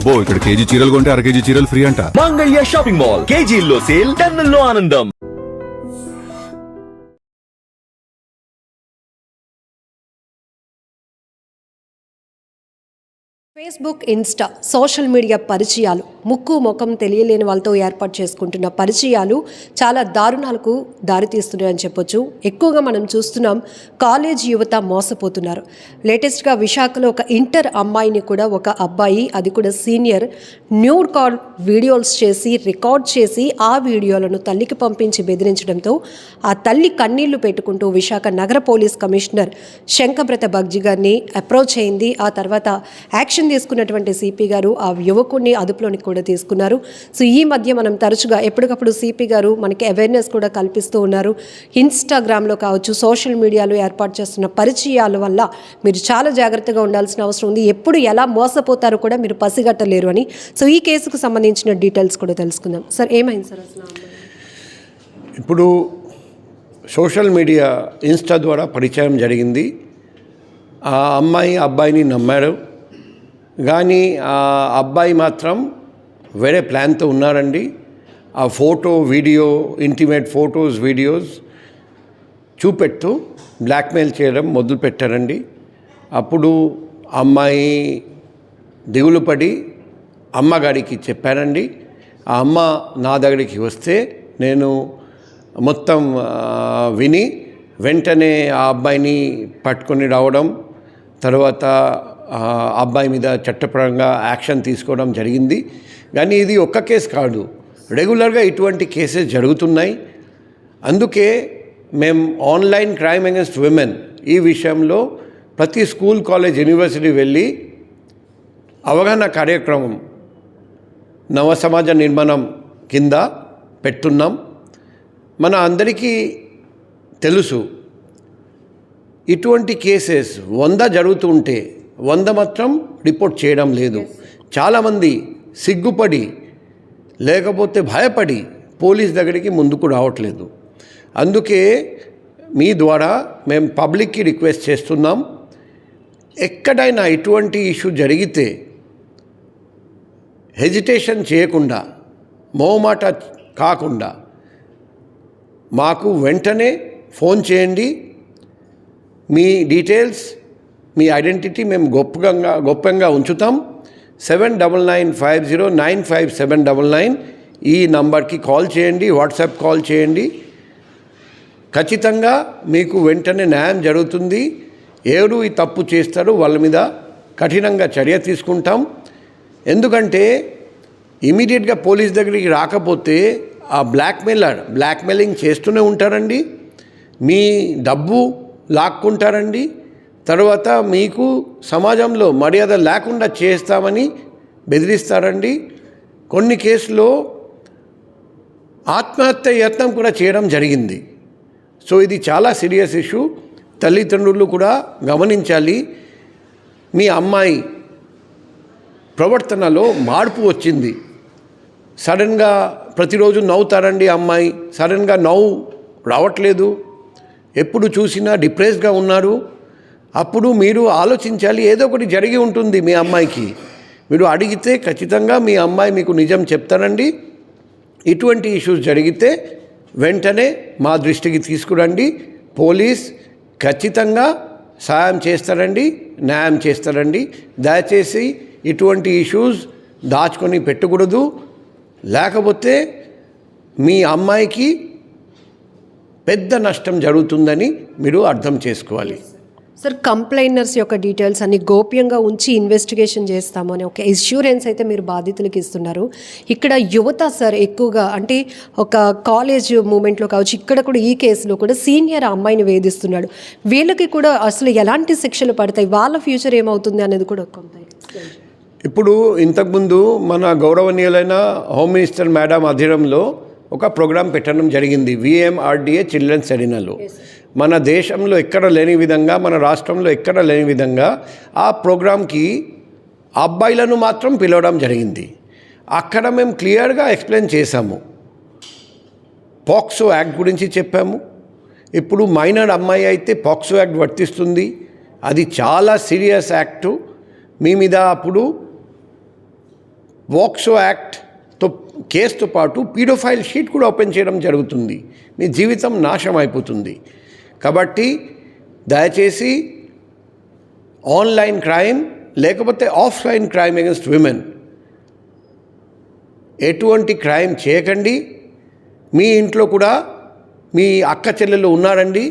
అబ్బో ఇక్కడ కేజీ చీరలు కొంటే అర కేజీ చీరలు ఫ్రీ అంట. మంగళ్య షాపింగ్ మాల్, కేజీల్లో సేల్, టన్నుల్లో ఆనందం. ఫేస్బుక్, ఇన్స్టా సోషల్ మీడియా పరిచయాలు, ముక్కు ముఖం తెలియలేని వాళ్ళతో ఏర్పాటు చేసుకుంటున్న పరిచయాలు చాలా దారుణాలకు దారితీస్తున్నాయని చెప్పొచ్చు. ఎక్కువగా మనం చూస్తున్నాం కాలేజ్ యువత మోసపోతున్నారు. లేటెస్ట్గా విశాఖలో ఒక ఇంటర్ అమ్మాయిని కూడా ఒక అబ్బాయి, అది కూడా సీనియర్, న్యూడ్ కాల్ వీడియోస్ చేసి రికార్డ్ చేసి ఆ వీడియోలను తల్లికి పంపించి బెదిరించడంతో ఆ తల్లి కన్నీళ్లు పెట్టుకుంటూ విశాఖ నగర పోలీస్ కమిషనర్ శంకబ్రత బగ్జీ గారిని అప్రోచ్ అయింది. ఆ తర్వాత యాక్షన్ తీసుకున్నటువంటి సిపి గారు ఆ యువకుడిని అదుపులోనికి కూడా తీసుకున్నారు. సో ఈ మధ్య మనం తరచుగా ఎప్పటికప్పుడు సిపి గారు మనకి అవేర్నెస్ కూడా కల్పిస్తూ ఉన్నారు. ఇన్స్టాగ్రామ్లో కావచ్చు, సోషల్ మీడియాలో ఏర్పాటు చేస్తున్న పరిచయాల వల్ల మీరు చాలా జాగ్రత్తగా ఉండాల్సిన అవసరం ఉంది. ఎప్పుడు ఎలా మోసపోతారో కూడా మీరు పసిగట్టలేరు అని. సో ఈ కేసుకు సంబంధించిన డీటెయిల్స్ కూడా తెలుసుకుందాం. సార్ ఏమైంది సార్ అసలు? ఇప్పుడు సోషల్ మీడియా ఇన్స్టా ద్వారా పరిచయం జరిగింది. ఆ అమ్మాయి అబ్బాయిని నమ్మారు, కానీ ఆ అబ్బాయి మాత్రం వేరే ప్లాన్తో ఉన్నారండి. ఆ photo, video, intimate photos, videos చూపెడుతూ బ్లాక్మెయిల్ చేయడం మొదలుపెట్టారండి. అప్పుడు అమ్మాయి దిగులు పడి అమ్మగారికి చెప్పారండి. ఆ అమ్మ నా దగ్గరికి వస్తే నేను మొత్తం విని వెంటనే ఆ అబ్బాయిని పట్టుకొని రావడం, తర్వాత అబ్బాయి మీద చట్టపరంగా యాక్షన్ తీసుకోవడం జరిగింది. కానీ ఇది ఒక్క కేసు కాదు, రెగ్యులర్గా ఇటువంటి కేసెస్ జరుగుతున్నాయి. అందుకే మేము ఆన్లైన్ క్రైమ్ అగెన్స్ట్ విమెన్ ఈ విషయంలో ప్రతి స్కూల్, కాలేజ్, యూనివర్సిటీ వెళ్ళి అవగాహన కార్యక్రమం నవ సమాజ నిర్మాణం కింద పెట్టున్నాం. మన అందరికీ తెలుసు, ఇటువంటి కేసెస్ 100 జరుగుతుంటే 100 మాత్రం రిపోర్ట్ చేయడం లేదు. చాలామంది సిగ్గుపడి లేకపోతే భయపడి పోలీస్ దగ్గరికి ముందుకు రావట్లేదు. అందుకే మీ ద్వారా మేము పబ్లిక్కి రిక్వెస్ట్ చేస్తున్నాం, ఎక్కడైనా ఇటువంటి ఇష్యూ జరిగితే హెజిటేషన్ చేయకుండా, మోమాట కాకుండా మాకు వెంటనే ఫోన్ చేయండి. మీ డీటెయిల్స్, మీ ఐడెంటిటీ మేము గొప్పంగా ఉంచుతాం. 7995095799 ఈ నంబర్కి కాల్ చేయండి, వాట్సాప్ కాల్ చేయండి. ఖచ్చితంగా మీకు వెంటనే న్యాయం జరుగుతుంది. ఎవరు ఈ తప్పు చేస్తారో వాళ్ళ మీద కఠినంగా చర్య తీసుకుంటాం. ఎందుకంటే ఇమీడియట్గా పోలీస్ దగ్గరికి రాకపోతే ఆ బ్లాక్మెయిలింగ్ చేస్తూనే ఉంటారండి. మీ డబ్బు లాక్కుంటారండి. తర్వాత మీకు సమాజంలో మర్యాద లేకుండా చేస్తామని బెదిరిస్తారండి. కొన్ని కేసులో ఆత్మహత్య యత్నం కూడా చేయడం జరిగింది. సో ఇది చాలా సీరియస్ ఇష్యూ. తల్లిదండ్రులు కూడా గమనించాలి. మీ అమ్మాయి ప్రవర్తనలో మార్పు వచ్చింది. సడన్గా ప్రతిరోజు నవ్వుతారండి అమ్మాయి, సడన్గా నవ్వు రావట్లేదు, ఎప్పుడు చూసినా డిప్రెస్డ్గా ఉన్నారు. అప్పుడు మీరు ఆలోచించాలి, ఏదో ఒకటి జరిగి ఉంటుంది మీ అమ్మాయికి. మీరు అడిగితే ఖచ్చితంగా మీ అమ్మాయి మీకు నిజం చెప్తారండి. ఇటువంటి ఇష్యూస్ జరిగితే వెంటనే మా దృష్టికి తీసుకురండి. పోలీస్ ఖచ్చితంగా సహాయం చేస్తారండి, న్యాయం చేస్తారండి. దయచేసి ఇటువంటి ఇష్యూస్ దాచుకొని పెట్టకూడదు, లేకపోతే మీ అమ్మాయికి పెద్ద నష్టం జరుగుతుందని మీరు అర్థం చేసుకోవాలి. సార్, కంప్లైనర్స్ యొక్క డీటెయిల్స్ అన్ని గోప్యంగా ఉంచి ఇన్వెస్టిగేషన్ చేస్తాము అని ఒక ఇన్సూరెన్స్ అయితే మీరు బాధితులకు ఇస్తున్నారు. ఇక్కడ యువత సార్ ఎక్కువగా, అంటే ఒక కాలేజ్ మూమెంట్లో కావచ్చు, ఇక్కడ కూడా ఈ కేసులో కూడా సీనియర్ అమ్మాయిని వేధిస్తున్నాడు. వీళ్ళకి కూడా అసలు ఎలాంటి శిక్షలు పడతాయి, వాళ్ళ ఫ్యూచర్ ఏమవుతుంది అనేది కూడా కొంత. ఇప్పుడు ఇంతకుముందు మన గౌరవనీయులైన హోమ్ మినిస్టర్ మేడం ఆధ్వర్యంలో ఒక ప్రోగ్రాం పెట్టడం జరిగింది, VMRDA చిల్డ్రన్స్ ఎరీనాలో. మన దేశంలో ఎక్కడ లేని విధంగా, మన రాష్ట్రంలో ఎక్కడ లేని విధంగా ఆ ప్రోగ్రాంకి అబ్బాయిలను మాత్రం పిలవడం జరిగింది. అక్కడ మేము క్లియర్గా ఎక్స్ప్లెయిన్ చేశాము, పాక్సో యాక్ట్ గురించి చెప్పాము. ఇప్పుడు మైనర్ అమ్మాయి అయితే పాక్సో యాక్ట్ వర్తిస్తుంది, అది చాలా సీరియస్ యాక్టు. మీ మీద అప్పుడు వాక్సో యాక్ట్తో కేసుతో పాటు పీడోఫైల్ షీట్ కూడా ఓపెన్ చేయడం జరుగుతుంది. మీ జీవితం నాశనం అయిపోతుంది. కాబట్టి దయచేసి ఆన్లైన్ క్రైమ్ లేకపోతే ఆఫ్లైన్ క్రైమ్ అగెన్స్ట్ విమెన్ ఎటువంటి క్రైమ్ చేయకండి. మీ ఇంట్లో కూడా మీ అక్క చెల్లెలు ఉన్నారండి,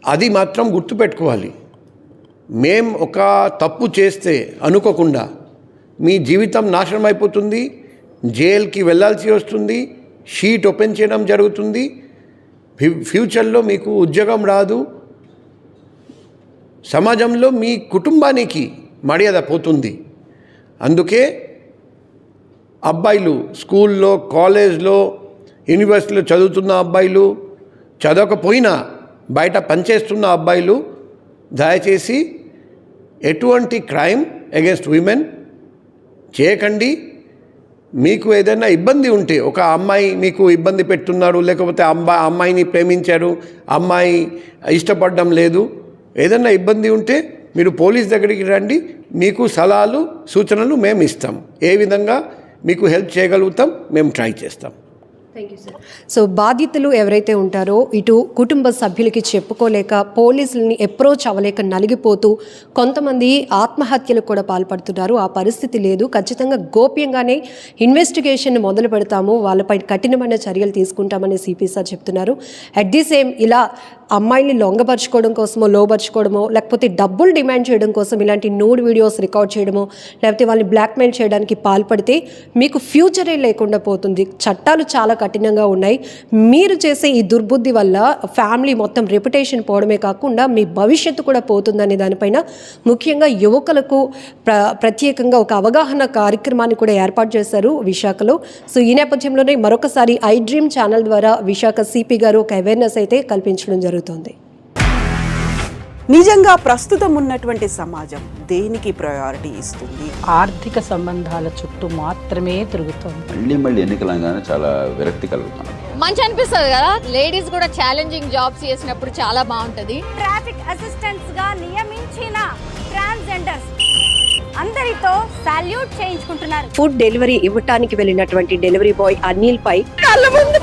అది మాత్రం గుర్తుపెట్టుకోవాలి. మేం ఒక తప్పు చేస్తే అనుకోకుండా మీ జీవితం నాశనం అయిపోతుంది, జైలుకి వెళ్ళాల్సి వస్తుంది, షీట్ ఓపెన్ చేయడం జరుగుతుంది, ఫ్యూచర్లో మీకు ఉద్యోగం రాదు, సమాజంలో మీ కుటుంబానికి మర్యాద పోతుంది. అందుకే అబ్బాయిలు స్కూల్లో, కాలేజ్లో, యూనివర్సిటీలో చదువుతున్న అబ్బాయిలు, చదవకపోయినా బయట పనిచేస్తున్న అబ్బాయిలు దయచేసి ఎటువంటి క్రైమ్ అగెన్స్ట్ విమెన్ చేయకండి. మీకు ఏదైనా ఇబ్బంది ఉంటే, ఒక అమ్మాయి మీకు ఇబ్బంది పెడుతున్నారు, లేకపోతే అమ్మాయిని ప్రేమించారు, అమ్మాయి ఇష్టపడడం లేదు, ఏదైనా ఇబ్బంది ఉంటే మీరు పోలీస్ దగ్గరికి రండి. మీకు సలహాలు సూచనలు మేము ఇస్తాం. ఏ విధంగా మీకు హెల్ప్ చేయగలుగుతాం మేము ట్రై చేస్తాం. Thank you sir. సో బాధితులు ఎవరైతే ఉంటారో ఇటు కుటుంబ సభ్యులకి చెప్పుకోలేక పోలీసులని అప్రోచ్ అవ్వలేక నలిగిపోతూ కొంతమంది ఆత్మహత్యలకు కూడా పాల్పడుతున్నారు. ఆ పరిస్థితి లేదు. ఖచ్చితంగా గోప్యంగానే ఇన్వెస్టిగేషన్ మొదలు పెడతాము, వాళ్ళపై కఠినమైన చర్యలు తీసుకుంటామని సిపి సార్ చెప్తున్నారు. అట్ ది సేమ్ ఇలా అమ్మాయిని లొంగపరుచుకోవడం కోసమో, లోపరుచుకోవడమో, లేకపోతే డబ్బులు డిమాండ్ చేయడం కోసం ఇలాంటి నూడ్ వీడియోస్ రికార్డ్ చేయడమో, లేకపోతే వాళ్ళని బ్లాక్మెయిల్ చేయడానికి పాల్పడితే మీకు ఫ్యూచరే లేకుండా పోతుంది. చట్టాలు చాలా కఠినంగా ఉన్నాయి. మీరు చేసే ఈ దుర్బుద్ధి వల్ల ఫ్యామిలీ మొత్తం రెప్యుటేషన్ పోవడమే కాకుండా మీ భవిష్యత్తు కూడా పోతుందనే దానిపైన ముఖ్యంగా యువకులకు ప్రత్యేకంగా ఒక అవగాహన కార్యక్రమాన్ని కూడా ఏర్పాటు చేశారు విశాఖలో. సో ఈ నేపథ్యంలోనే మరొకసారి ఐ డ్రీమ్ ఛానల్ ద్వారా విశాఖ సిపి గారు ఒక అవేర్నెస్ అయితే కల్పించడం జరుగుతుంది. నిజంగా ప్రస్తుతం ఉన్నటువంటి సమాజం దేనికి ప్రయారిటీ ఇస్తుంది? ఆర్థిక సంబంధాల చుట్టూ మాత్రమే తిరుగుతుంది. మళ్ళీ ఎన్నికలంగానే చాలా విరక్తి కలుగుతాను. మంచి అనిపిస్తుంది కదా, లేడీస్ కూడా ఛాలెంజింగ్ జాబ్స్ చేసినప్పుడు చాలా బాగుంటది. ట్రాఫిక్ అసిస్టెంట్స్ గా నియమించిన ట్రాన్స్జెండర్స్ అందరితో సాల్యూట్ చేయించుకుంటున్నారు. ఫుడ్ డెలివరీ ఇవ్వటానికి వెళ్ళినటువంటి డెలివరీ బాయ్ అనిల్ పై కళ్ళ ముందు